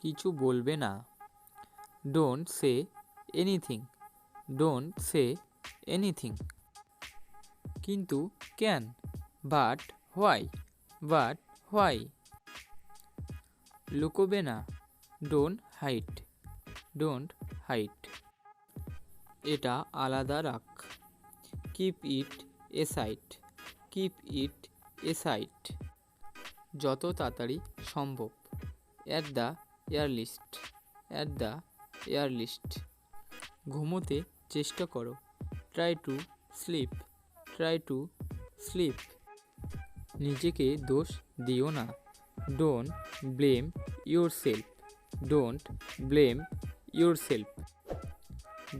কিছু বলবে না। Don't say anything, don't say anything. কিন্তু কেন, বাট হোয়াই, বাট হোয়াই। লুকোবে না, ডোন্ট হাইড, ডোন্ট হাইড। এটা আলাদা রাখ, keep it aside, keep it aside. যত তাড়াতাড়ি সম্ভব, at the earliest, at the earliest. ঘুমোতে চেষ্টা করো, try to sleep, try to sleep. নিজেকে দোষ দিও না, don't blame yourself, don't blame yourself.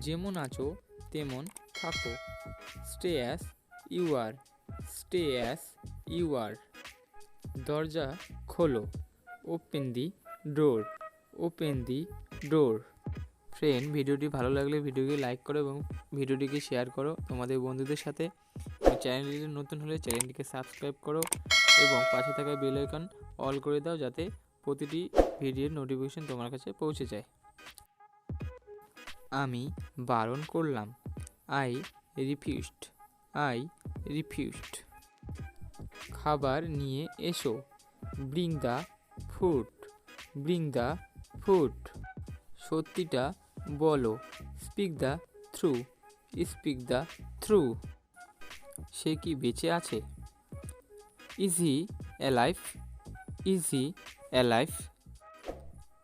যেমন আছো তেমন থাকো, stay as you are, stay as you are. দরজা খোলো, open the door, open the door. Friend, ভিডিওটি ভালো লাগলে ভিডিওকে লাইক করো এবং ভিডিওটিকে শেয়ার করো তোমাদের বন্ধুদের সাথে। চ্যানেলটি নতুন হলে চ্যানেলটিকে সাবস্ক্রাইব করো এবং পাশে থাকা বেল আইকন অল করে দাও, যাতে প্রতিটি ভিডিওর নোটিফিকেশন তোমার কাছে পৌঁছে যায়। আমি বারণ করলাম, আই রিফিউজড, আই রিফিউজড। খাবার নিয়ে এসো, bring the food, bring the food. সত্যিটা বলো, speak the true, speak the true. সে কি বেঁচে আছে? Is he alive, is he alive.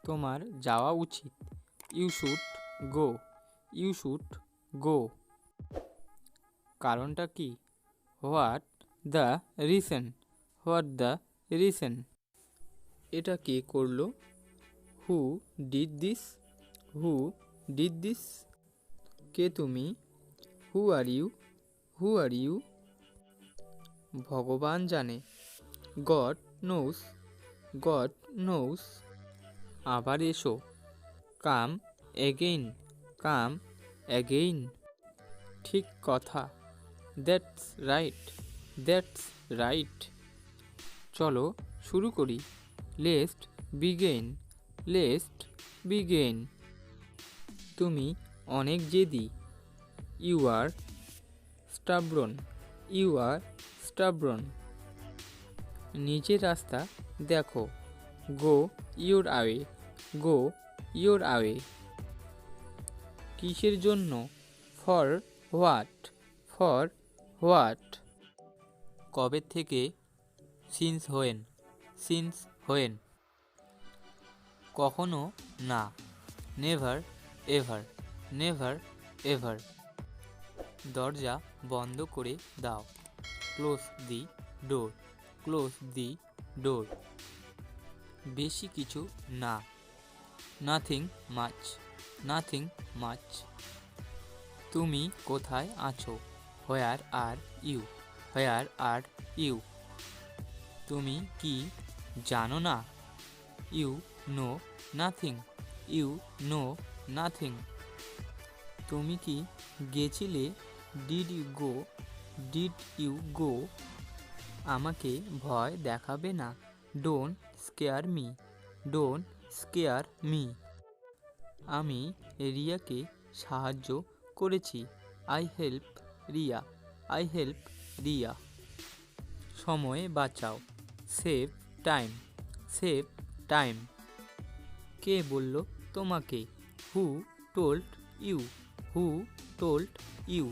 তোমার যাওয়া উচিত, you should go, you should go. কারণটা কি? What the reason, what the reason. এটা কে করলো? Who did this, who did this. কে তুমি? Who are you, who are you. ভগবান জানে, গড নোস, গড নোস। আবার এসো, কাম এগেইন, কাম এগেইন। ঠিক কথা, দ্যাটস রাইট, দ্যাটস রাইট। চলো শুরু করি, লেটস বিগিন, লেটস বিগিন। তুমি অনেক জেদি, ইউ আর স্টাবরন, ইউ আর স্টাবরন। নিজের রাস্তা দেখো, গো ইউর আওয়ে, গো ইউর আওয়ে। কিসের জন্য? For what, for what. কবে থেকে? Since when, since when. কখনো না, নেভার এভার, নেভার এভার। দরজা বন্ধ করে দাও, ক্লোজ দি ডোর, ক্লোজ দি ডোর। বেশি কিছু না, নাথিং মাচ, নাথিং মাচ। তুমি কোথায় আছো? Where are you, where are you. তুমি কি জানো না? You know nothing, you know nothing. তুমি কি গেছিলে? Did you go, did you go. আমাকে ভয় দেখাবে না, don't scare me, don't scare me. আমি রিয়াকে সাহায্য করেছি, I help Riya, I help Riya. সময় বাঁচাও, সেভ টাইম, সেভ টাইম। কে বলল তোমাকে? Who told you, who told you.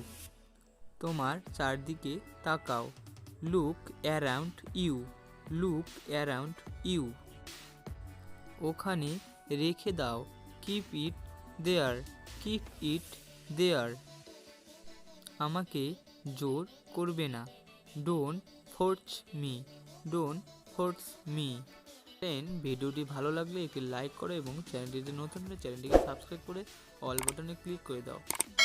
তোমার চারদিকে তাকাও, look around you, look around you. ওখানে রেখে দাও, keep it there, keep it দেয়ার। আমাকে জোর করবে না, don't force me, don't force me. Friend, ভিডিওটি ভালো লাগলে একটি লাইক করো এবং চ্যানেলটিতে নতুন হলে চ্যানেলটিকে সাবস্ক্রাইব করে অল বাটনে ক্লিক করে দাও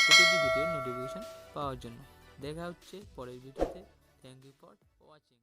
প্রতিটি ভিডিওর নোটিফিকেশন পাওয়ার জন্য। দেখা হচ্ছে পরের ভিডিওতে। Thank you for watching.